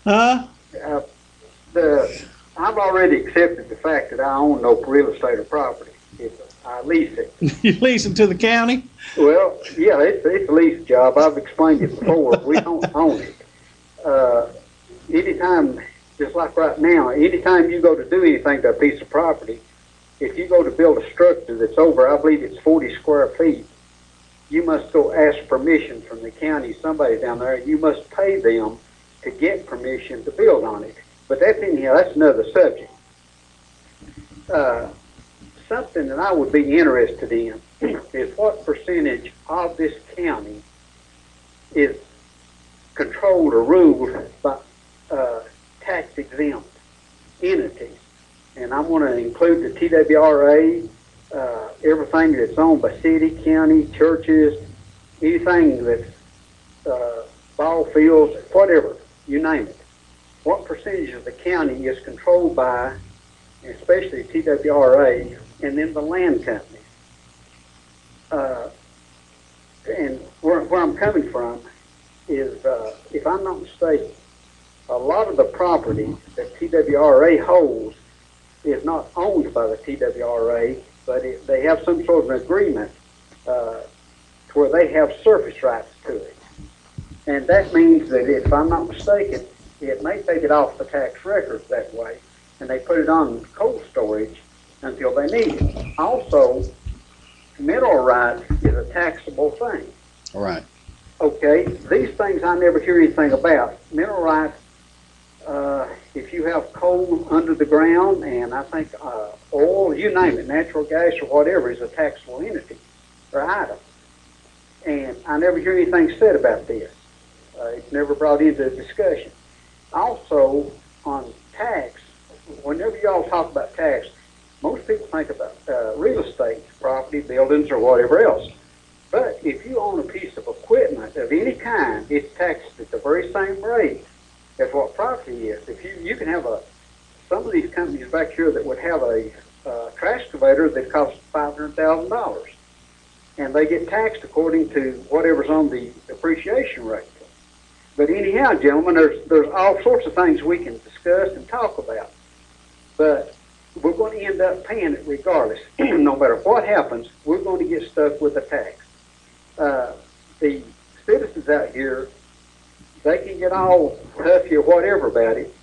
Huh? I've already accepted the fact that I own no real estate or property. I lease it. You leasing to the county? Well, yeah, it's a lease job. I've explained it before. We don't own it. Anytime, just like right now, anytime you go to do anything to a piece of property, if you go to build a structure that's over, I believe it's 40 square feet, you must go ask permission from the county, somebody down there, and you must pay them to get permission to build on it. But that's another subject. Something that I would be interested in is what percentage of this county is controlled or ruled by tax exempt entities. And I'm going to include the TWRA, everything that's owned by city, county, churches, anything that's ball fields, whatever, you name it. What percentage of the county is controlled by, especially TWRA, and then the land companies? And where I'm coming from is, if I'm not mistaken, a lot of the property that TWRA holds is not owned by the TWRA, but they have some sort of an agreement to where they have surface rights to it. And that means that, if I'm not mistaken, it may take it off the tax records that way, and they put it on cold storage until they need it. Also, mineral rights is a taxable thing. All right. Okay, these things I never hear anything about. Mineral rights, if you have coal under the ground, and I think oil, you name it, natural gas or whatever, is a taxable entity or item. And I never hear anything said about this. It's never brought into discussion. Also, on tax, whenever y'all talk about tax, most people think about real estate, property, buildings, or whatever else. But if you own a piece of equipment of any kind, it's taxed at the very same rate as what property is. If you can have some of these companies back here that would have a trash excavator that costs $500,000, and they get taxed according to whatever's on the depreciation rate. But anyhow, gentlemen, there's all sorts of things we can discuss and talk about. But we're going to end up paying it regardless. No matter what happens, we're going to get stuck with a tax. The citizens out here, they can get all huffy or whatever about it,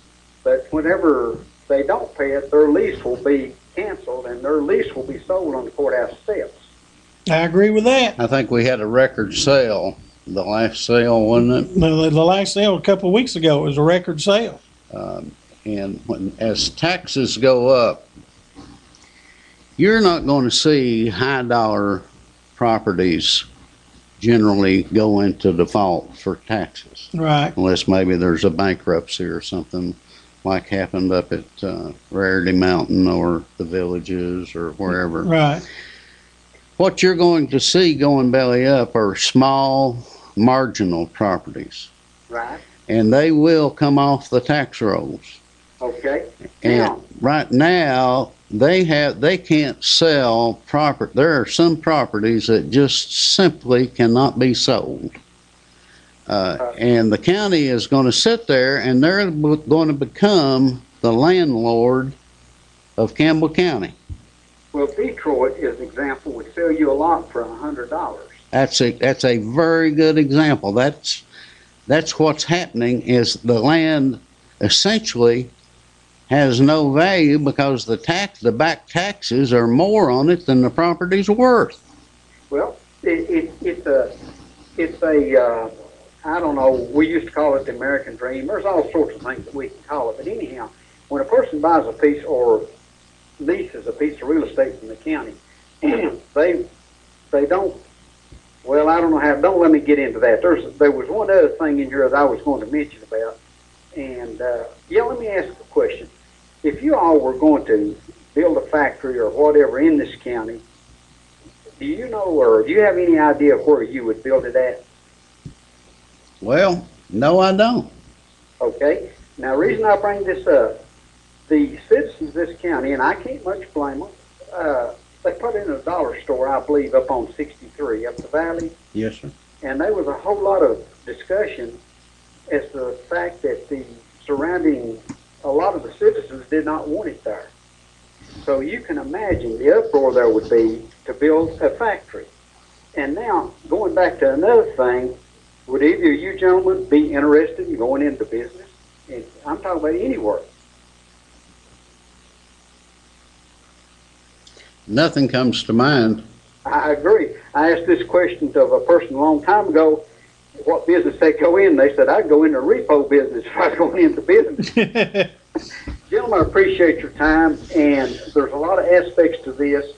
but whenever they don't pay it, their lease will be canceled and their lease will be sold on the courthouse steps. I agree with that. I think we had a record sale, the last sale, wasn't it? The last sale a couple of weeks ago, it was a record sale. And as taxes go up, you're not going to see high dollar properties generally go into default for taxes. Right. Unless maybe there's a bankruptcy or something like happened up at Rarity Mountain or the Villages or wherever. Right. What you're going to see going belly up are small marginal properties. Right. And they will come off the tax rolls. Okay. And Now, right now, they can't sell property. There are some properties that just simply cannot be sold. And the county is going to sit there and they're going to become the landlord of Campbell County. well, Detroit, as an example, would sell you a lot for $100. That's a very good example. That's what's happening is the land essentially has no value because the back taxes are more on it than the property's worth. Well, it's a I don't know, we used to call it the American dream. There's all sorts of things that we can call it. But anyhow, when a person buys a piece or leases a piece of real estate from the county, they don't, well, I don't know how, don't let me get into that. There was one other thing in here that I was going to mention about. And, let me ask a question. If you all were going to build a factory or whatever in this county, do you know or do you have any idea where you would build it at? Well, no, I don't. Okay. Now, the reason I bring this up, the citizens of this county, and I can't much blame them, they put in a dollar store, I believe, up on 63, up the valley. Yes, sir. And there was a whole lot of discussion as to the fact that the surrounding, a lot of the citizens did not want it there. So you can imagine the uproar there would be to build a factory. And now, going back to another thing, would either of you gentlemen be interested in going into business? And I'm talking about anywhere. Nothing comes to mind. I agree. I asked this question to a person a long time ago, what business they go in. They said, I'd go into repo business if I was going into business. Gentlemen, I appreciate your time, and there's a lot of aspects to this.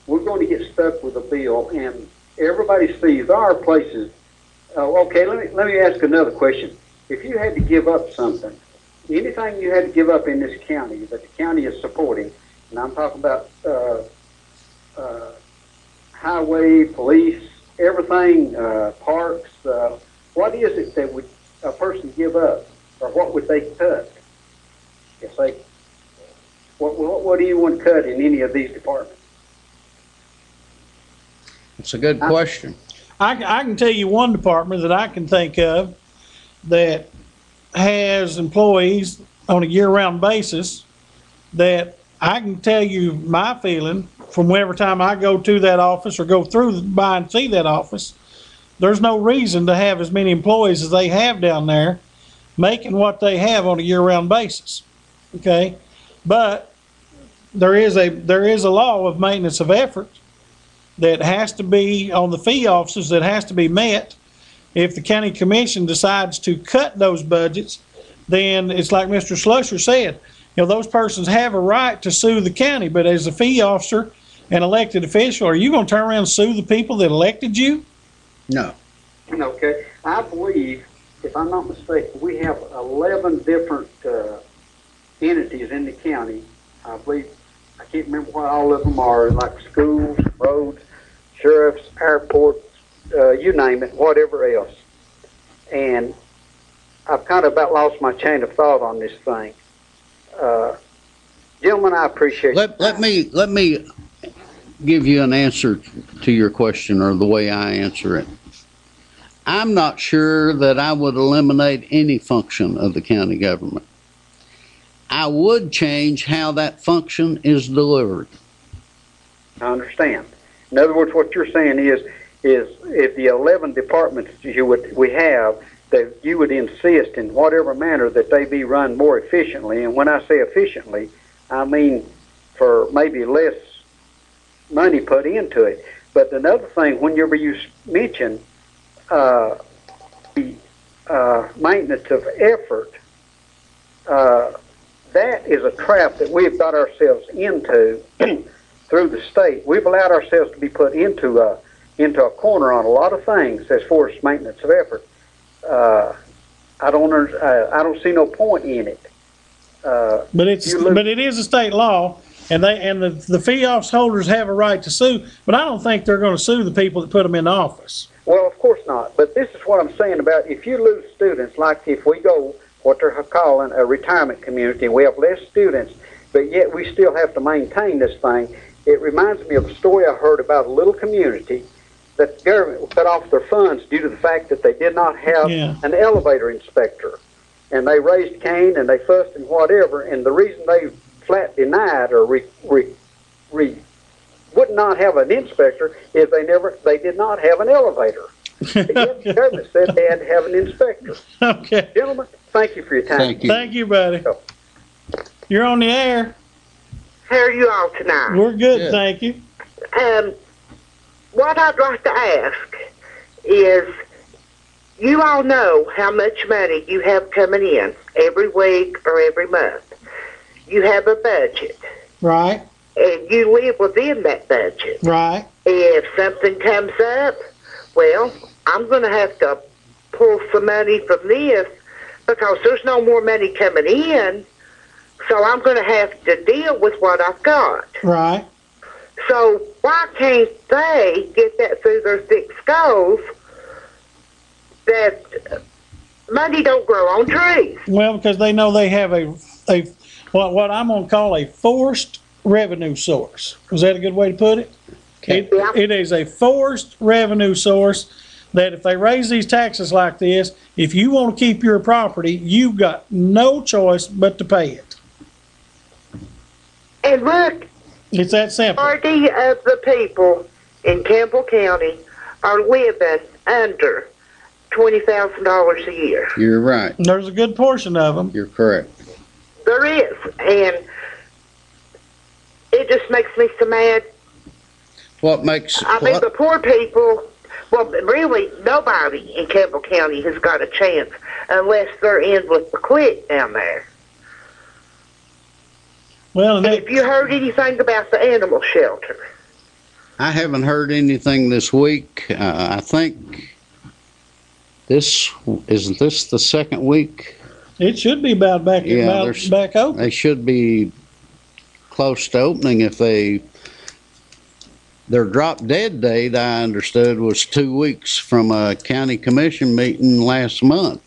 We're going to get stuck with a bill, and everybody sees there are places Oh, okay. Let me ask another question. If you had to give up something, anything you had to give up in this county that the county is supporting, and I'm talking about highway, police, everything, parks. What is it that would a person give up, or what would they cut? If they, what do you want to cut in any of these departments? It's a good question. I can tell you one department that I can think of that has employees on a year-round basis that I can tell you my feeling from every time I go to that office or go through by and see that office. There's no reason to have as many employees as they have down there making what they have on a year-round basis. Okay, but there is a law of maintenance of effort that has to be on the fee officers, that has to be met. If the county commission decides to cut those budgets, then it's like Mr. Slusher said, those persons have a right to sue the county, but as a fee officer and elected official, are you going to turn around and sue the people that elected you? No. Okay. I believe, if I'm not mistaken, we have 11 different entities in the county. I believe, I can't remember what all of them are, like schools, roads, sheriffs, airports, you name it, whatever else. And I've kind of about lost my chain of thought on this thing. Gentlemen, I appreciate it. Let me give you an answer to your question, or the way I answer it. I'm not sure that I would eliminate any function of the county government. I would change how that function is delivered. I understand. In other words, what you're saying is if the 11 departments we have, that you would insist in whatever manner that they be run more efficiently. And when I say efficiently, I mean for maybe less money put into it. But another thing, whenever you mention the maintenance of effort, that is a trap that we've got ourselves into through the state. We've allowed ourselves to be put into a corner on a lot of things as far as maintenance of effort. I don't see no point in it. But it is a state law, and the fee office holders have a right to sue. But I don't think they're going to sue the people that put them in office. Well, of course not. But this is what I'm saying about if you lose students, like if we go what they're calling a retirement community, and we have less students, but yet we still have to maintain this thing. It reminds me of a story I heard about a little community that the government cut off their funds due to the fact that they did not have an elevator inspector. And they raised Cain and they fussed and whatever, and the reason they flat denied or would not have an inspector is they did not have an elevator. The government said they had to have an inspector. Okay. Gentlemen, thank you for your time. Thank you, buddy. You're on the air. How are you all tonight? We're good, thank you. What I'd like to ask is, you all know how much money you have coming in every week or every month. You have a budget. Right. And you live within that budget. Right. If something comes up, well, I'm going to have to pull some money from this because there's no more money coming in, so I'm going to have to deal with what I've got. Right. So why can't they get that through their thick skulls that money don't grow on trees? Well, because they know they have what I'm going to call a forced revenue source. Is that a good way to put it? It is a forced revenue source that if they raise these taxes like this, if you want to keep your property, you've got no choice but to pay it. And look, it's that simple. Majority of the people in Campbell County are living under $20,000 a year. You're right. There's a good portion of them. You're correct. There is, and it just makes me so mad. What makes... I mean, the poor people, well, really, nobody in Campbell County has got a chance unless they're in with the clique down there. Well, and have you heard anything about the animal shelter? I haven't heard anything this week. I think Isn't this the second week? It should be about back back open. They should be close to opening if their drop dead date, I understood, was 2 weeks from a county commission meeting last month.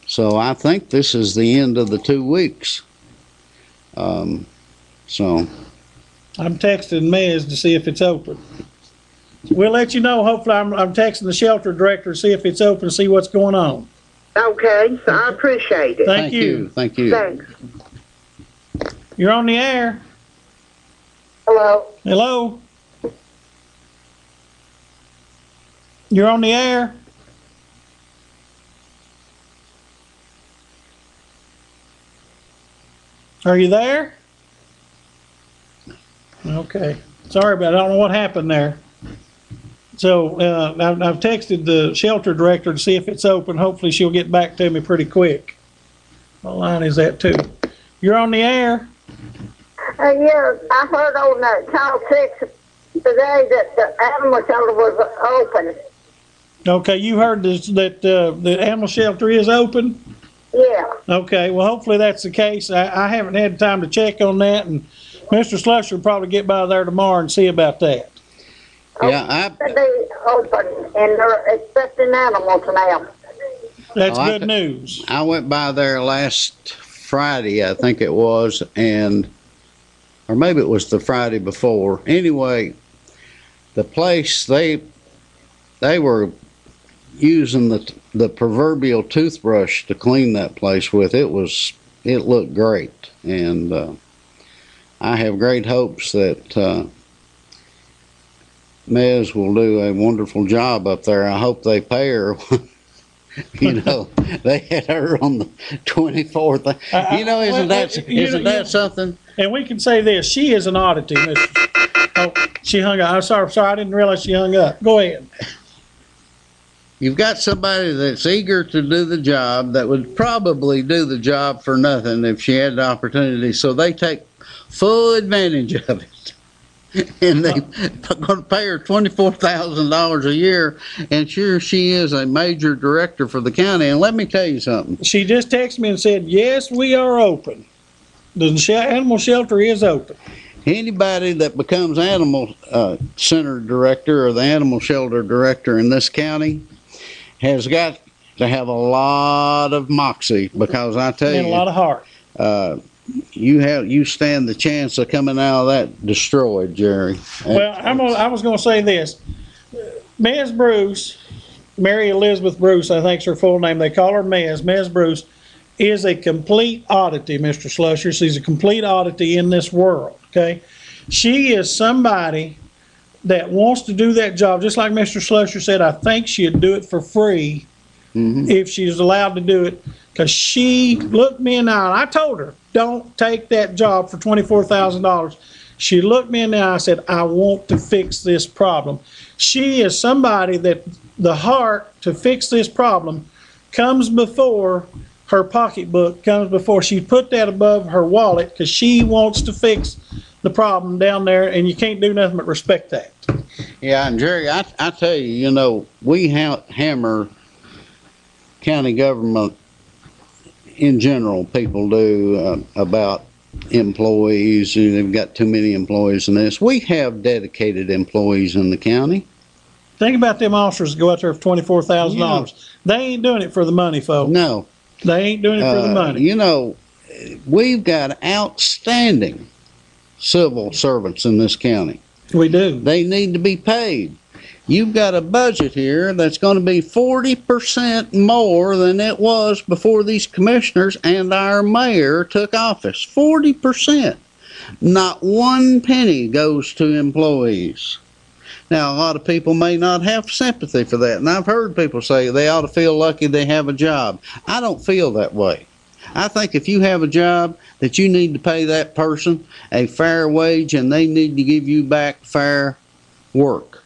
So I think this is the end of the 2 weeks. So I'm texting Mez to see if it's open. We'll let you know. Hopefully, I'm texting the shelter director to see if it's open, see what's going on. Okay, so I appreciate it. Thank you. Thank you. Thanks. You're on the air. Hello. Hello. You're on the air. Are you there? Okay. Sorry about it. I don't know what happened there. So I've texted the shelter director to see if it's open. Hopefully she'll get back to me pretty quick. What line is that too? You're on the air. Yeah, I heard on Channel 6 today that the animal shelter was open. Okay, you heard that the animal shelter is open? Yeah. Okay, well, hopefully that's the case. I haven't had time to check on that, and Mr. Slusher will probably get by there tomorrow and see about that. Yeah, They open, and they're expecting animals now. That's good news. I went by there last Friday, I think it was, or maybe it was the Friday before. Anyway, the place, they were using the proverbial toothbrush to clean that place with. It looked great, and I have great hopes that Mez will do a wonderful job up there. I hope they pay her. You know, they had her on the 24th. You know, isn't that something? And we can say this: she is an oddity, Mr. Oh, she hung up. I'm sorry, I didn't realize she hung up. Go ahead. You've got somebody that's eager to do the job that would probably do the job for nothing if she had the opportunity. So they take full advantage of it. And they're going to pay her $24,000 a year. And sure, she is a major director for the county. And let me tell you something. She just texted me and said, yes, we are open. The animal shelter is open. Anybody that becomes animal center director or the animal shelter director in this county has got to have a lot of moxie, because I tell you, and a lot of heart. You stand the chance of coming out of that destroyed, Jerry. Well, I was going to say this. Ms. Bruce, Mary Elizabeth Bruce, I think's her full name. They call her Ms. Ms. Bruce is a complete oddity, Mr. Slusher. She's a complete oddity in this world, okay? She is somebody that wants to do that job. Just like Mr. Slusher said, I think she'd do it for free if she's allowed to do it, because she looked me in the eye. And I told her, don't take that job for $24,000. She looked me in the eye and said, I want to fix this problem. She is somebody that the heart to fix this problem comes before her pocketbook, comes before she put that above her wallet, because she wants to fix the problem down there, and you can't do nothing but respect that. Yeah, and Jerry, I tell you, you know, we hammer county government in general, people do, about employees. They've got too many employees in this. We have dedicated employees in the county. Think about them officers that go out there for $24,000. Yeah. They ain't doing it for the money, folks. No. They ain't doing it for the money. You know, we've got outstanding civil servants in this county. We do. They need to be paid. You've got a budget here that's going to be 40% more than it was before these commissioners and our mayor took office. 40%. Not one penny goes to employees. Now, a lot of people may not have sympathy for that, and I've heard people say they ought to feel lucky they have a job. I don't feel that way. I think if you have a job, that you need to pay that person a fair wage, and they need to give you back fair work.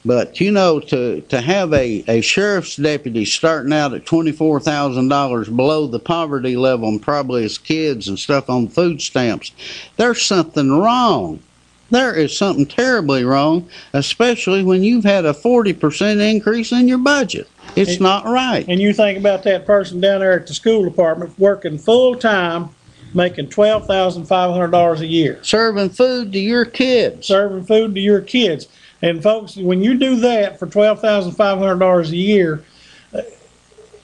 But, you know, to have a sheriff's deputy starting out at $24,000 below the poverty level, and probably his kids and stuff on food stamps, there's something wrong. There is something terribly wrong, especially when you've had a 40% increase in your budget. It's not right. And you think about that person down there at the school department working full time, making $12,500 a year. Serving food to your kids. Serving food to your kids. And folks, when you do that for $12,500 a year,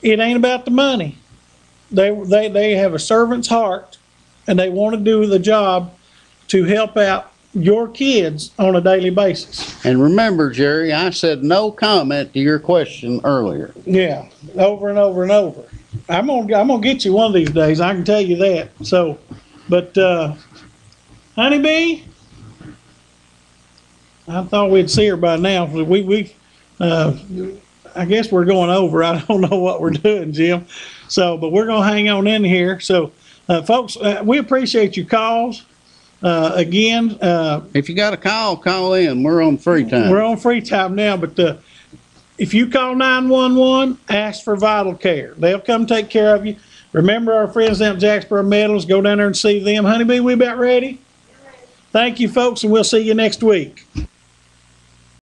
it ain't about the money. They have a servant's heart, and they want to do the job to help out your kids on a daily basis. And remember, Jerry, I said no comment to your question earlier. Yeah, over and over and over. I'm gonna get you one of these days. I can tell you that. So, but Honeybee, I thought we'd see her by now. I guess we're going over. I don't know what we're doing, Jim. So, but we're gonna hang on in here. So, folks, we appreciate your calls. Again, if you got a call in. We're on free time. We're on free time now, but if you call 911, ask for Vital Care. They'll come take care of you. Remember our friends down at Jacksboro Metals. Go down there and see them. Honeybee, we about ready? Thank you, folks, and we'll see you next week.